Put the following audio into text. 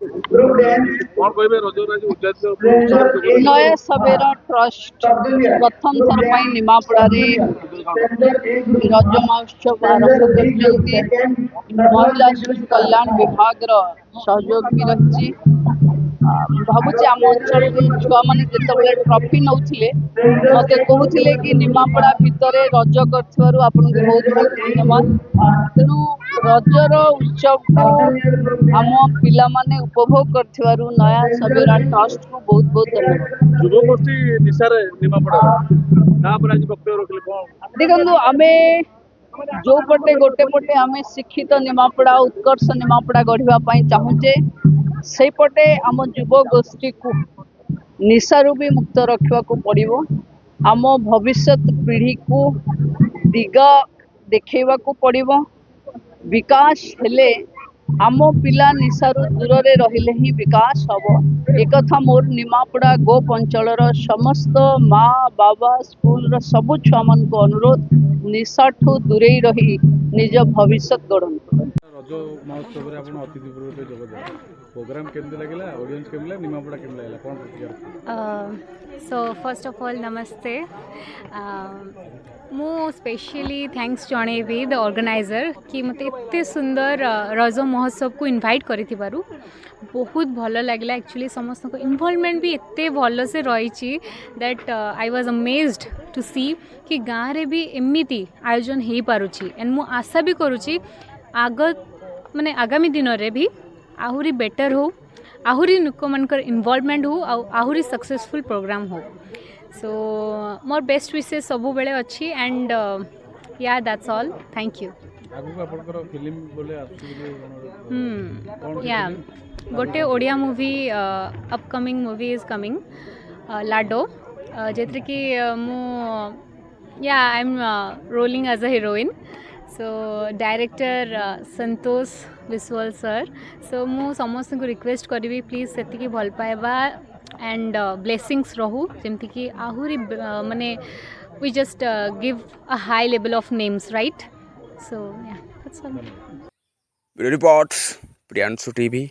कौन कहबे रजराज उद्यान नया सवेरा ट्रस्ट प्रथम थर पर निमापड़ा रज महोत्सव आरंभ कर महिला शिशु कल्याण विभाग सहयोग भी रही। भावुचे आम अंचल छुआ मैंने जिते ट्रफी नौले मत कहते कि निमापड़ा भितर रज कर बहुत बहुत धन्यवाद। तेणु रजर उत्सव को आम पिला माने उपभोग कर नया सवेरा ट्रस्ट को बहुत बहुत धन्यवाद। युवगोष्ठी निशारे निमापड़ा आज वक्तव्य रखले कौन देखो आमे जो पटे गोटे पटे आमे शिक्षित निमापड़ा उत्कर्ष निमापड़ा गढ़ा चाहूचे से पटे आम युव गोष्ठी को निशारू भी मुक्त रखा पड़ो। आम भविष्य पीढ़ी को दिग देखा पड़ो। विकास हेले आम पिला निशारू दूर रहिले ही विकास हम। एक मोर निमापड़ा गोप अंचल समस्त माँ बाबा स्कूल सबु छुआ मान को अनुरोध निशा ठू दूरे रही निज भविष्य गढ़। रज महोत्सव रे आपण अतिथि रूप में जोग दे प्रोग्राम केमते लागला ऑडियंस केम लागला निमापड़ा केम लागला कोन प्रतिक्रिया। सो फर्स्ट ऑफ ऑल नमस्ते। मु स्पेशली थैंक्स जणेबी द ऑर्गेनाइजर कि मते एते सुंदर रज महोत्सव को इनवाइट करिथिबारु बहुत भल लगला। एक्चुअली समस्त को इन्वॉल्वमेंट भी एते भल से रही that I was amazed to see कि गाँव रे भी एमिति आयोजन हो पारुछि। एंड मु आशा भी करुछि माने आगामी दिन रे भी आहुरी बेटर हो, आहुरी लोक मानकर इन्वॉल्वमेंट हो, आहुरी सक्सेसफुल प्रोग्राम हो। सो मोर बेस्ट विशेष सब बेले अच्छी एंड या दैट्स ऑल। Thank you. आगु आपनकर फिल्म बोले या गोटे Odia movie upcoming movie is coming Lado जेथरे कि मु या I am rolling as a heroine. So director Santosh Biswal sir. So मु समस्त को रिक्वेस्ट करी प्लीज से भल पाइबा एंड ब्लेसिंग्स रहू जमती कि आहुरी माने we just give a high level of names right. So या that's all. Reports Priyanshu TV.